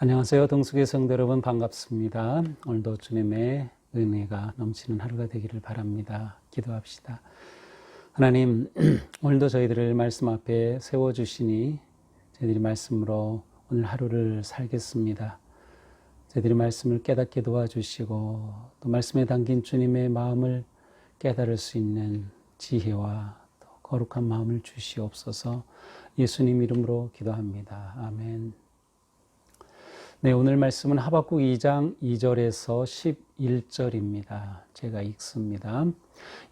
안녕하세요. 동숙의 성도 여러분 반갑습니다. 오늘도 주님의 은혜가 넘치는 하루가 되기를 바랍니다. 기도합시다. 하나님, 오늘도 저희들을 말씀 앞에 세워주시니 저희들이 말씀으로 오늘 하루를 살겠습니다. 저희들이 말씀을 깨닫게 도와주시고 또 말씀에 담긴 주님의 마음을 깨달을 수 있는 지혜와 또 거룩한 마음을 주시옵소서. 예수님 이름으로 기도합니다. 아멘. 네, 오늘 말씀은 하박국 2장 2절에서 11절입니다. 제가 읽습니다.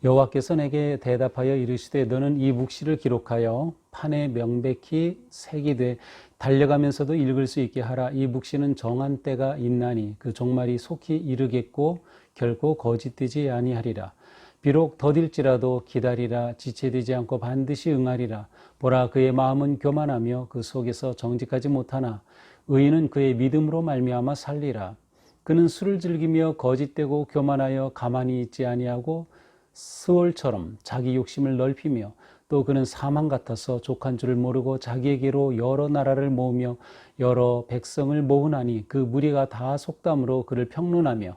여호와께서 내게 대답하여 이르시되 너는 이 묵시를 기록하여 판에 명백히 새기되 달려가면서도 읽을 수 있게 하라. 이 묵시는 정한 때가 있나니 그 종말이 속히 이르겠고 결코 거짓되지 아니하리라. 비록 더딜지라도 기다리라. 지체되지 않고 반드시 응하리라. 보라, 그의 마음은 교만하며 그 속에서 정직하지 못하나 의인은 그의 믿음으로 말미암아 살리라. 그는 술을 즐기며 거짓되고 교만하여 가만히 있지 아니하고 스월처럼 자기 욕심을 넓히며 또 그는 사망 같아서 족한 줄을 모르고 자기에게로 여러 나라를 모으며 여러 백성을 모으나니 그 무리가 다 속담으로 그를 평론하며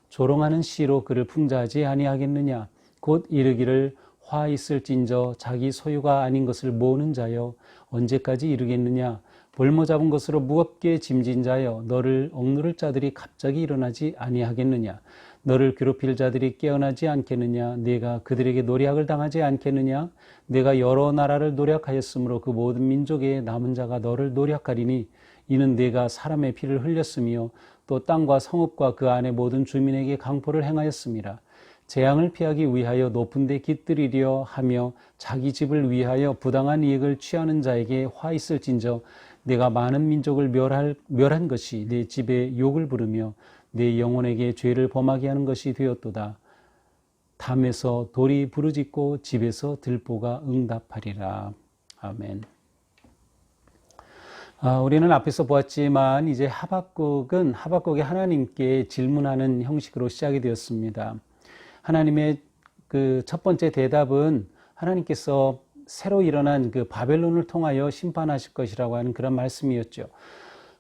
조롱하는 시로 그를 풍자하지 아니하겠느냐. 곧 이르기를 화 있을진저 자기 소유가 아닌 것을 모으는 자여 언제까지 이르겠느냐. 볼모 잡은 것으로 무겁게 짐진 자여 너를 억누를 자들이 갑자기 일어나지 아니하겠느냐. 너를 괴롭힐 자들이 깨어나지 않겠느냐. 네가 그들에게 노략을 당하지 않겠느냐. 네가 여러 나라를 노략하였으므로 그 모든 민족의 남은 자가 너를 노략하리니 이는 네가 사람의 피를 흘렸으며 또 땅과 성읍과 그 안의 모든 주민에게 강포를 행하였음이라. 재앙을 피하기 위하여 높은 데 깃들이려 하며 자기 집을 위하여 부당한 이익을 취하는 자에게 화 있을진저 내가 많은 민족을 멸한 것이 내 집에 욕을 부르며 내 영혼에게 죄를 범하게 하는 것이 되었도다. 담에서 돌이 부르짖고 집에서 들보가 응답하리라. 아멘. 우리는 앞에서 보았지만 이제 하박국이 하나님께 질문하는 형식으로 시작이 되었습니다. 하나님의 그 첫 번째 대답은 하나님께서 새로 일어난 그 바벨론을 통하여 심판하실 것이라고 하는 그런 말씀이었죠.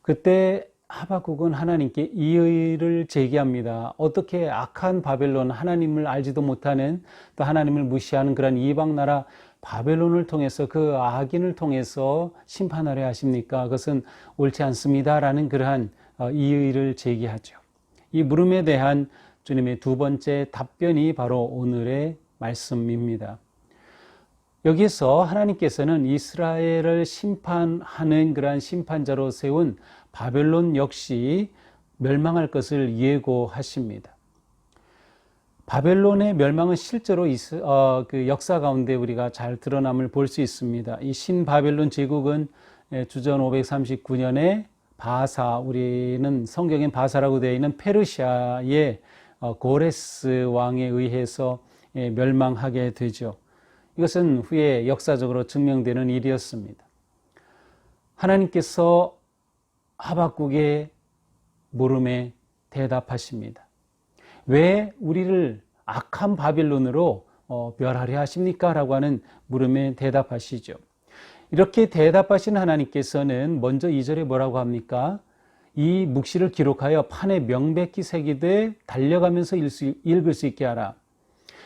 그때 하박국은 하나님께 이의를 제기합니다. 어떻게 악한 바벨론, 하나님을 알지도 못하는 또 하나님을 무시하는 그런 이방 나라 바벨론을 통해서 그 악인을 통해서 심판하려 하십니까? 그것은 옳지 않습니다라는 그러한 이의를 제기하죠. 이 물음에 대한 주님의 두 번째 답변이 바로 오늘의 말씀입니다. 여기서 하나님께서는 이스라엘을 심판하는 그러한 심판자로 세운 바벨론 역시 멸망할 것을 예고하십니다. 바벨론의 멸망은 실제로 그 역사 가운데 우리가 잘 드러남을 볼 수 있습니다. 이 신바벨론 제국은 주전 539년에 바사, 우리는 성경엔 바사라고 되어 있는 페르시아의 고레스 왕에 의해서 멸망하게 되죠. 이것은 후에 역사적으로 증명되는 일이었습니다. 하나님께서 하박국의 물음에 대답하십니다. 왜 우리를 악한 바빌론으로 멸하려 하십니까? 라고 하는 물음에 대답하시죠. 이렇게 대답하신 하나님께서는 먼저 2절에 뭐라고 합니까? 이 묵시를 기록하여 판에 명백히 새기되 달려가면서 읽을 수 있게 하라.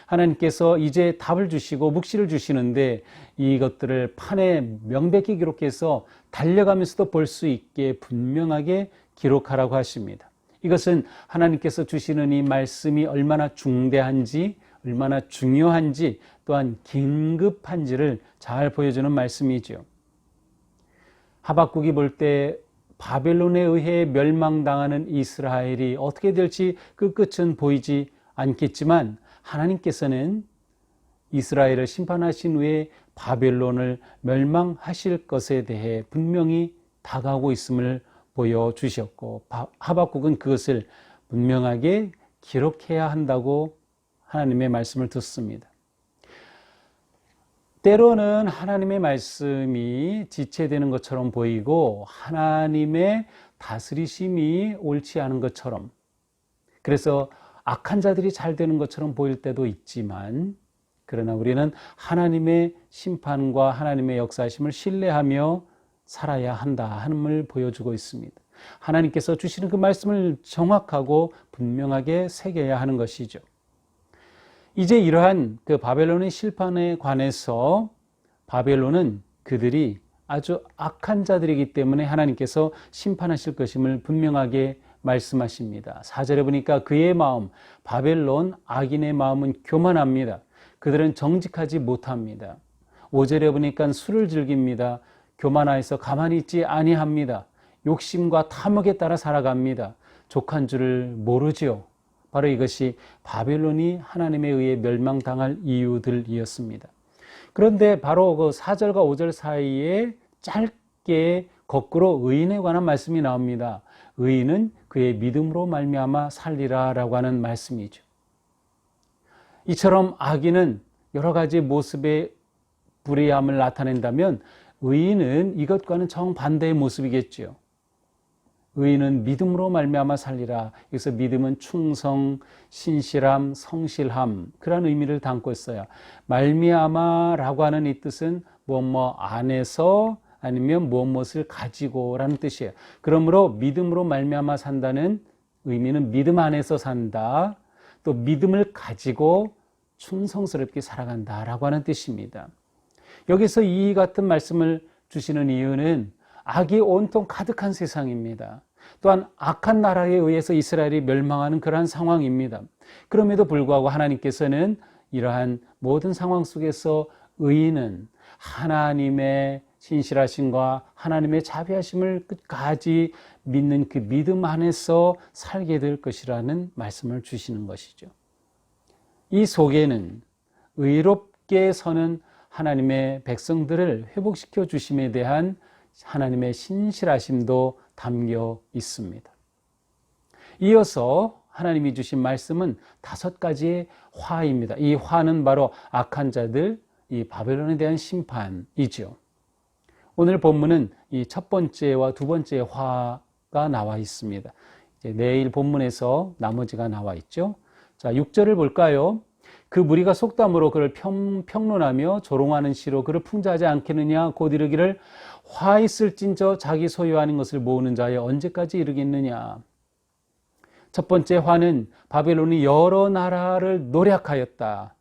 하나님께서 이제 답을 주시고 묵시를 주시는데 이것들을 판에 명백히 기록해서 달려가면서도 볼 수 있게 분명하게 기록하라고 하십니다. 이것은 하나님께서 주시는 이 말씀이 얼마나 중대한지, 얼마나 중요한지, 또한 긴급한지를 잘 보여주는 말씀이죠. 하박국이 볼 때 바벨론에 의해 멸망당하는 이스라엘이 어떻게 될지 그 끝은 보이지 않겠지만 하나님께서는 이스라엘을 심판하신 후에 바벨론을 멸망하실 것에 대해 분명히 다가오고 있음을 보여주셨고 하박국은 그것을 분명하게 기록해야 한다고 하나님의 말씀을 듣습니다. 때로는 하나님의 말씀이 지체되는 것처럼 보이고 하나님의 다스리심이 옳지 않은 것처럼, 그래서 악한 자들이 잘 되는 것처럼 보일 때도 있지만, 그러나 우리는 하나님의 심판과 하나님의 역사하심을 신뢰하며 살아야 한다 함을 보여주고 있습니다. 하나님께서 주시는 그 말씀을 정확하고 분명하게 새겨야 하는 것이죠. 이제 이러한 그 바벨론의 심판에 관해서 바벨론은 그들이 아주 악한 자들이기 때문에 하나님께서 심판하실 것임을 분명하게 말씀하십니다. 4절에 보니까 그의 마음, 바벨론 악인의 마음은 교만합니다. 그들은 정직하지 못합니다. 5절에 보니까 술을 즐깁니다. 교만하여서 가만히 있지 아니합니다. 욕심과 탐욕에 따라 살아갑니다. 족한 줄을 모르지요. 바로 이것이 바벨론이 하나님에 의해 멸망당할 이유들이었습니다. 그런데 바로 그 4절과 5절 사이에 짧게 거꾸로 의인에 관한 말씀이 나옵니다. 의인은 그의 믿음으로 말미암아 살리라 라고 하는 말씀이죠. 이처럼 악인은 여러 가지 모습의 불의함을 나타낸다면 의인은 이것과는 정반대의 모습이겠죠. 의인은 믿음으로 말미암아 살리라. 여기서 믿음은 충성, 신실함, 성실함 그런 의미를 담고 있어요. 말미암아라고 하는 이 뜻은 뭐 안에서 아니면 무엇을 가지고라는 뜻이에요. 그러므로 믿음으로 말미암아 산다는 의미는 믿음 안에서 산다. 또 믿음을 가지고 충성스럽게 살아간다라고 하는 뜻입니다. 여기서 이 같은 말씀을 주시는 이유는 악이 온통 가득한 세상입니다. 또한 악한 나라에 의해서 이스라엘이 멸망하는 그러한 상황입니다. 그럼에도 불구하고 하나님께서는 이러한 모든 상황 속에서 의인은 하나님의 신실하심과 하나님의 자비하심을 끝까지 믿는 그 믿음 안에서 살게 될 것이라는 말씀을 주시는 것이죠. 이 속에는 의롭게 서는 하나님의 백성들을 회복시켜 주심에 대한 하나님의 신실하심도 담겨 있습니다. 이어서 하나님이 주신 말씀은 5가지의 화입니다. 이 화는 바로 악한 자들, 이 바벨론에 대한 심판이죠. 오늘 본문은 이 첫 번째와 두 번째 화가 나와 있습니다. 이제 내일 본문에서 나머지가 나와 있죠. 자, 6절을 볼까요? 그 무리가 속담으로 그를 평론하며 조롱하는 시로 그를 풍자하지 않겠느냐. 곧 이르기를 화 있을진저 자기 소유하는 것을 모으는 자에 언제까지 이르겠느냐. 첫 번째 화는 바벨론이 여러 나라를 노략하였다.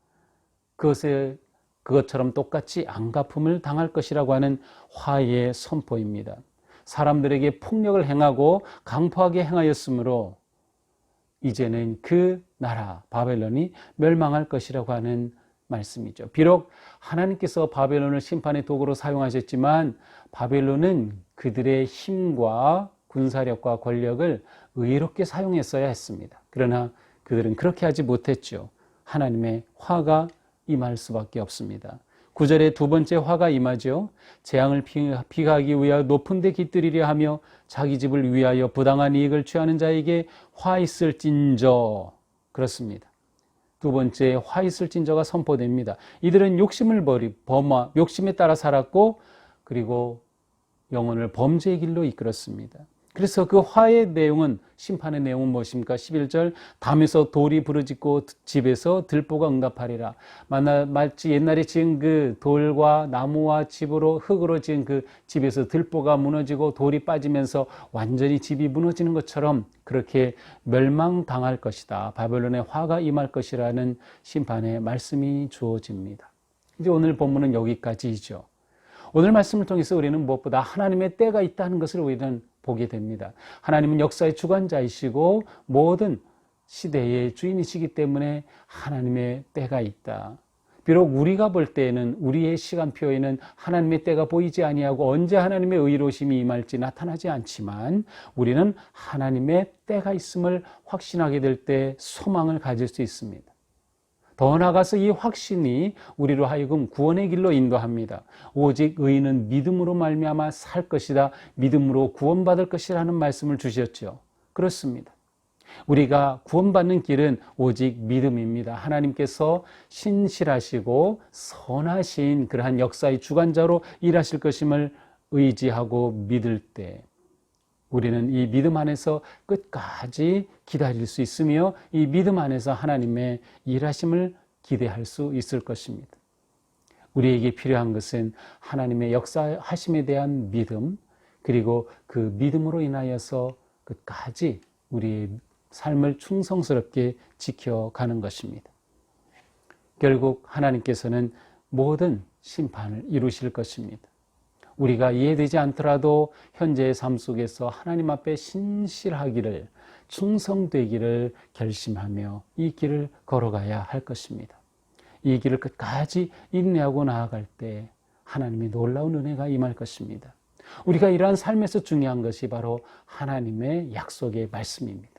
그것처럼 똑같이 안갚음을 당할 것이라고 하는 화의 선포입니다. 사람들에게 폭력을 행하고 강포하게 행하였으므로 이제는 그 나라 바벨론이 멸망할 것이라고 하는 말씀이죠. 비록 하나님께서 바벨론을 심판의 도구로 사용하셨지만 바벨론은 그들의 힘과 군사력과 권력을 의롭게 사용했어야 했습니다. 그러나 그들은 그렇게 하지 못했죠. 하나님의 화가 임할 수밖에 없습니다. 9절에 두 번째 화가 임하죠. 재앙을 피하기 위하여 높은 데 깃들이려 하며 자기 집을 위하여 부당한 이익을 취하는 자에게 화 있을진저. 그렇습니다. 두 번째 화 있을진저가 선포됩니다. 이들은 욕심을 범하 욕심에 따라 살았고 그리고 영혼을 범죄의 길로 이끌었습니다. 그래서 그 화의 내용은 심판의 내용은 무엇입니까? 11절 담에서 돌이 부르짖고 집에서 들보가 응답하리라. 마치 옛날에 지은 그 돌과 나무와 집으로 흙으로 지은 그 집에서 들보가 무너지고 돌이 빠지면서 완전히 집이 무너지는 것처럼 그렇게 멸망당할 것이다. 바벨론의 화가 임할 것이라는 심판의 말씀이 주어집니다. 이제 오늘 본문은 여기까지이죠. 오늘 말씀을 통해서 우리는 무엇보다 하나님의 때가 있다는 것을 우리는 보게 됩니다. 하나님은 역사의 주관자이시고 모든 시대의 주인이시기 때문에 하나님의 때가 있다. 비록 우리가 볼 때에는 우리의 시간표에는 하나님의 때가 보이지 아니하고 언제 하나님의 의로우심이 임할지 나타나지 않지만 우리는 하나님의 때가 있음을 확신하게 될 때 소망을 가질 수 있습니다. 더 나아가서 이 확신이 우리로 하여금 구원의 길로 인도합니다. 오직 의인은 믿음으로 말미암아 살 것이다. 믿음으로 구원받을 것이라는 말씀을 주셨죠. 그렇습니다. 우리가 구원받는 길은 오직 믿음입니다. 하나님께서 신실하시고 선하신 그러한 역사의 주관자로 일하실 것임을 의지하고 믿을 때 우리는 이 믿음 안에서 끝까지 기다릴 수 있으며 이 믿음 안에서 하나님의 일하심을 기대할 수 있을 것입니다. 우리에게 필요한 것은 하나님의 역사하심에 대한 믿음, 그리고 그 믿음으로 인하여서 끝까지 우리의 삶을 충성스럽게 지켜가는 것입니다. 결국 하나님께서는 모든 심판을 이루실 것입니다. 우리가 이해되지 않더라도 현재의 삶 속에서 하나님 앞에 신실하기를, 충성되기를 결심하며 이 길을 걸어가야 할 것입니다. 이 길을 끝까지 인내하고 나아갈 때 하나님의 놀라운 은혜가 임할 것입니다. 우리가 이러한 삶에서 중요한 것이 바로 하나님의 약속의 말씀입니다.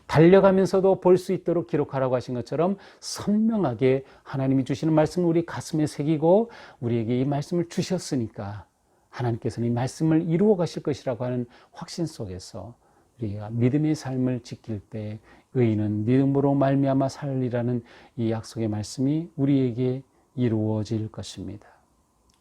달려가면서도 볼 수 있도록 기록하라고 하신 것처럼 선명하게 하나님이 주시는 말씀을 우리 가슴에 새기고 우리에게 이 말씀을 주셨으니까 하나님께서는 이 말씀을 이루어 가실 것이라고 하는 확신 속에서 우리가 믿음의 삶을 지킬 때 의인은 믿음으로 말미암아 살리라는 이 약속의 말씀이 우리에게 이루어질 것입니다.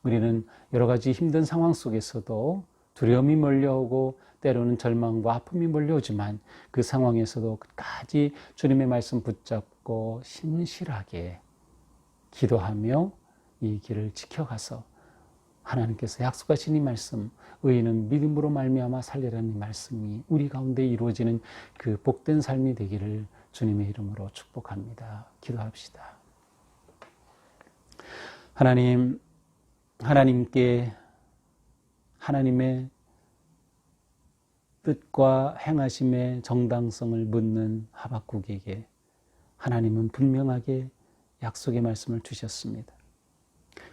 우리는 여러 가지 힘든 상황 속에서도 두려움이 몰려오고 때로는 절망과 아픔이 몰려오지만 그 상황에서도 끝까지 주님의 말씀 붙잡고 신실하게 기도하며 이 길을 지켜가서 하나님께서 약속하신 이 말씀, 의인은 믿음으로 말미암아 살리라는 이 말씀이 우리 가운데 이루어지는 그 복된 삶이 되기를 주님의 이름으로 축복합니다. 기도합시다. 하나님, 하나님께 하나님의 뜻과 행하심의 정당성을 묻는 하박국에게 하나님은 분명하게 약속의 말씀을 주셨습니다.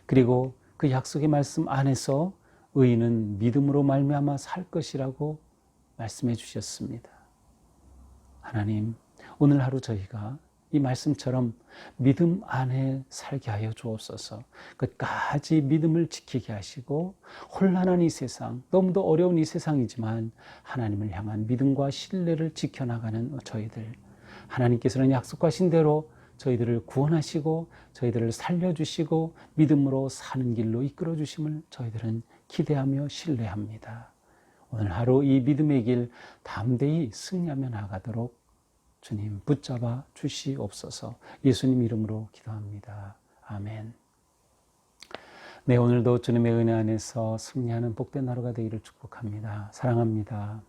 그리고 그 약속의 말씀 안에서 의인은 믿음으로 말미암아 살 것이라고 말씀해 주셨습니다. 하나님, 오늘 하루 저희가 이 말씀처럼 믿음 안에 살게 하여 주옵소서. 끝까지 믿음을 지키게 하시고 혼란한 이 세상, 너무도 어려운 이 세상이지만 하나님을 향한 믿음과 신뢰를 지켜나가는 저희들, 하나님께서는 약속하신 대로 저희들을 구원하시고 저희들을 살려주시고 믿음으로 사는 길로 이끌어주심을 저희들은 기대하며 신뢰합니다. 오늘 하루 이 믿음의 길 담대히 승리하며 나가도록 주님 붙잡아 주시옵소서. 예수님 이름으로 기도합니다. 아멘. 네, 오늘도 주님의 은혜 안에서 승리하는 복된 하루가 되기를 축복합니다. 사랑합니다.